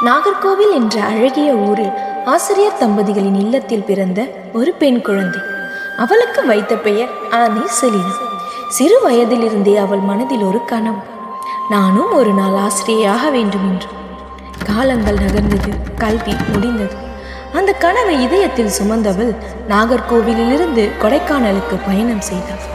நாகர்கோவில் என்ற அழகிய ஊரில் ஆசிரியர் தம்பதிகளின் இல்லத்தில் பிறந்த ஒரு பெண் குழந்தை. அவளுக்கு வைத்த பெயர் ஆனி செலினா. சிறு வயதிலிருந்தே அவள் மனதில் ஒரு கனவு, நானும் ஒரு நாள் ஆசிரியராக வேண்டும் என்று. காலங்கள் நகர்ந்தது, கல்வி முடிந்தது. அந்த கனவை இதயத்தில் சுமந்தவள் நாகர்கோவிலிருந்து கொடைக்கானலுக்கு பயணம் செய்தாள்.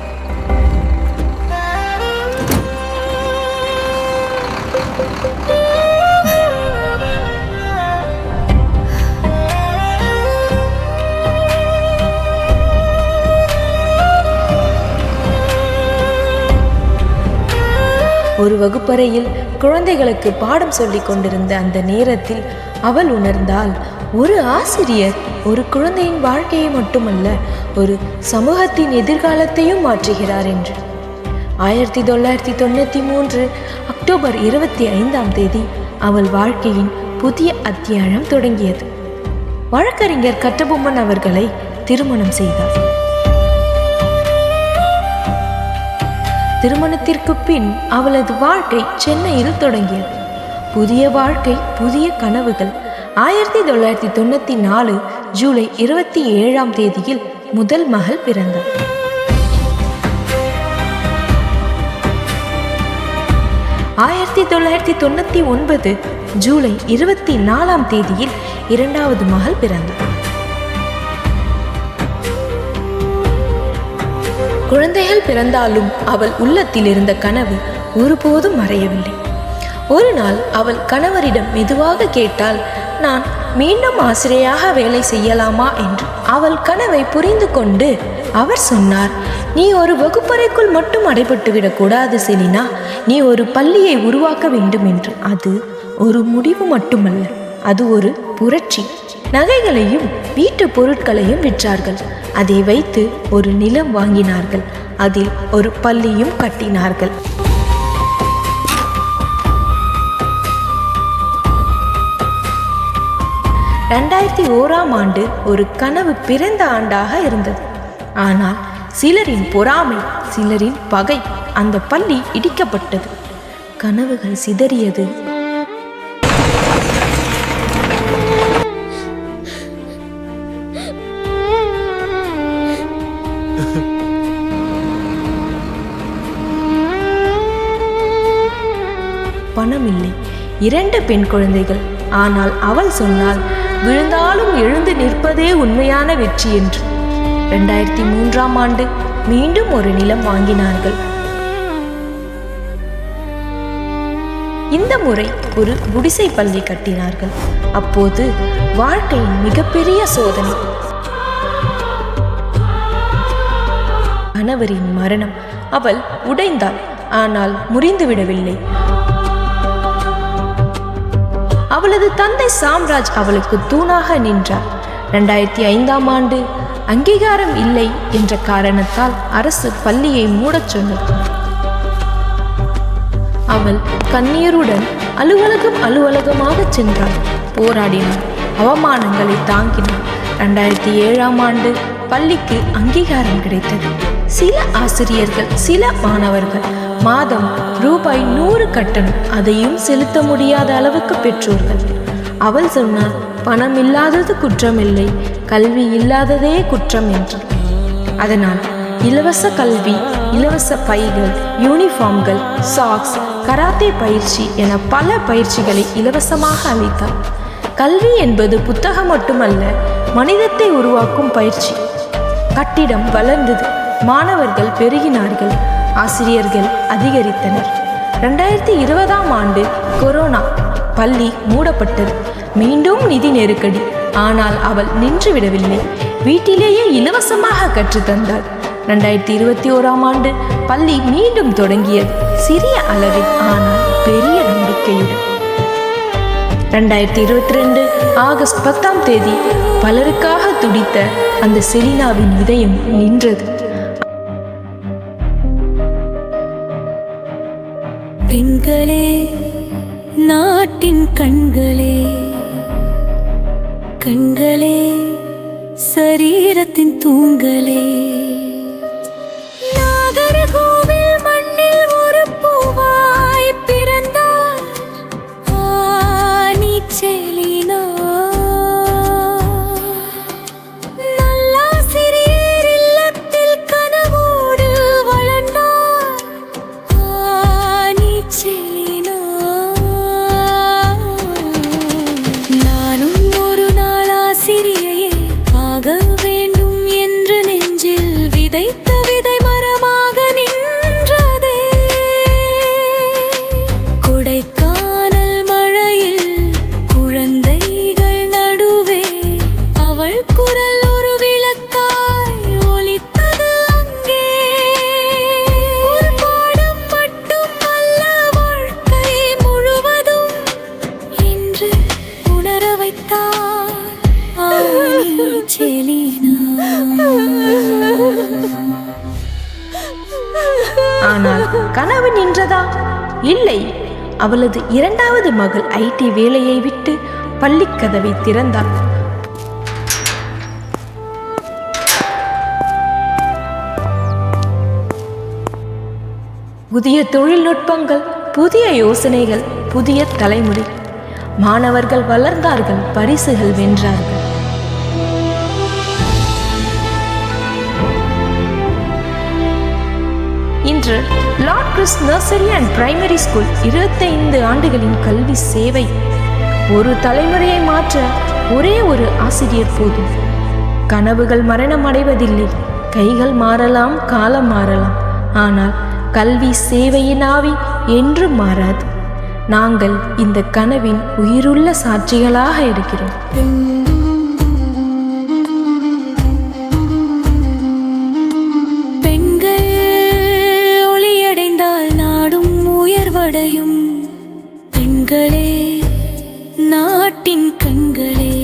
ஒரு வகுப்பறையில் குழந்தைகளுக்கு பாடம் சொல்லிக் கொண்டிருந்த அந்த நேரத்தில் அவள் உணர்ந்தாள், ஒரு ஆசிரியர் ஒரு குழந்தையின் வாழ்க்கையை மட்டுமல்ல, ஒரு சமூகத்தின் எதிர்காலத்தையும் மாற்றுகிறார் என்று. 1993 அக்டோபர் 25 அவள் வாழ்க்கையின் புதிய அத்தியாயம் தொடங்கியது. வழக்கறிஞர் கட்டபொம்மன் அவர்களை திருமணம் செய்தார். திருமணத்திற்கு பின் அவளது வாழ்க்கை சென்னையில் தொடங்கியது. புதிய வாழ்க்கை, புதிய கனவுகள். 1994 ஜூலை 27 முதல் மகள் பிறந்தார். 1999 ஜூலை 24 இரண்டாவது மகள் பிறந்தார். குழந்தைகள் பிறந்தாலும் அவள் உள்ளத்தில் இருந்த கனவு ஒருபோதும் மறையவில்லை. ஒரு நாள் அவள் கணவரிடம் மெதுவாக கேட்டாள், நான் மீண்டும் ஆசிரியராக வேலை செய்யலாமா என்று. அவள் கனவை புரிந்து கொண்டு அவர் சொன்னார், நீ ஒரு வகுப்பறைக்குள் மட்டும் அடைபட்டு விடக்கூடாது செலினா, நீ ஒரு பள்ளியை உருவாக்க வேண்டும் என்று. அது ஒரு முடிவு மட்டுமல்ல, அது ஒரு புரட்சி. நகைகளையும் வீட்டு பொருட்களையும் விற்றார்கள். அதை வைத்து ஒரு நிலம் வாங்கினார்கள். அதில் ஒரு பள்ளியும் கட்டினார்கள். ஆண்டு ஒரு கனவு பிறந்த ஆண்டாக இருந்தது. ஆனால் சிலரின் பொறாமை, சிலரின் பகை, அந்த பள்ளி இடிக்கப்பட்டது. கனவுகள் சிதறியது. பணம் இல்லை, 2 பெண் குழந்தைகள். ஆனால் அவள் சொன்னாள், விழுந்தாலும் எழுந்து நிற்பதே உண்மையான வெற்றி என்று. 2003 ஆண்டு மீண்டும் ஒரு நிலம் வாங்கினார்கள். இந்த முறை ஒரு குடிசை பள்ளி கட்டினார்கள். அப்போது வாழ்க்கையின் மிகப்பெரிய சோதனை, கணவரின் மரணம். அவள் உடைந்தாள், ஆனால் முறிந்துவிடவில்லை. அவளது தந்தை சாம்ராஜ் அவளுக்கு தூணாக நின்றார். 2005 ஆண்டு அங்கீகாரம் இல்லை என்ற காரணத்தால் அரசு பள்ளியை மூடச் சொன்னது. அவள் கண்ணீருடன் அலுவலகமாக சென்றாள், போராடினாள், அவமானங்களை தாங்கினாள். 2007 ஆண்டு பள்ளிக்கு அங்கீகாரம் கிடைத்தது. சில ஆசிரியர்கள், சில மாணவர்கள் மாதம் ரூபாய் 100 கட்டணம், அதையும் செலுத்த முடியாத அளவுக்கு பெற்றோர்கள். அவள் சொன்னாள், பணம் இல்லாதது குற்றமில்லை, கல்வி இல்லாததே குற்றம் என்று. அதனால் இலவச கல்வி, இலவச பைகள், யூனிஃபார்ம்கள், சாக்ஸ், கராத்தே பயிற்சி என பல பயிற்சிகளை இலவசமாக அளித்தார். கல்வி என்பது புத்தகம் மட்டுமல்ல, மனிதத்தை உருவாக்கும் பயிற்சி. கட்டிடம் வளர்ந்தது, மாணவர்கள் பெருகினார்கள், ஆசிரியர்கள் அதிகரித்தனர். 2020 ஆண்டு கொரோனா, பள்ளி மூடப்பட்டது. மீண்டும் நிதி நெருக்கடி. ஆனால் அவள் நின்றுவிடவில்லை, வீட்டிலேயே இலவசமாக கற்றுத்தந்தாள். 2021 ஆண்டு பள்ளி மீண்டும் தொடங்கியது, சிறிய அளவில், ஆனால் பெரிய நம்பிக்கையுடன். 2022 ஆகஸ்ட் 10 பலருக்காக துடித்த அந்த செலினாவின் இதயம் நின்றது. பெண்களே, நாட்டின் கண்களே, கண்களே, சரீரத்தின் தூங்கலே. நாகர்கோவில் மண்ணில் ஒரு பூவாய் பிறந்தார் ஆனிச்சை. கனவு நின்றதா? இல்லை, அவளது இரண்டாவது மகள் ஐடி வேலையை விட்டு பள்ளிக்கதவை திறந்தாள். புதிய தொழில்நுட்பங்கள், புதிய யோசனைகள், புதிய தலைமுறை. மாணவர்கள் வளர்ந்தார்கள், பரிசுகள் வென்றார்கள். இன்று Lord Chris nursery and primary school 25 ஆண்டுகளின் கல்வி சேவை. ஒரு தலைமுறையை மாற்ற ஒரே ஒரு ஆசிரியர் போதும். கனவுகள் மரணம் அடைவதில்லை. கைகள் மாறலாம், காலம் மாறலாம், ஆனால் கல்வி சேவையின் ஆவி என்றும் மாறாது. நாங்கள் இந்த கனவின் உயிருள்ள சாட்சிகளாக இருக்கிறோம். பெண்கள் ஒளியடைந்தால் நாடும் உயர்வடையும். பெண்களே, நாட்டின் கண்களே.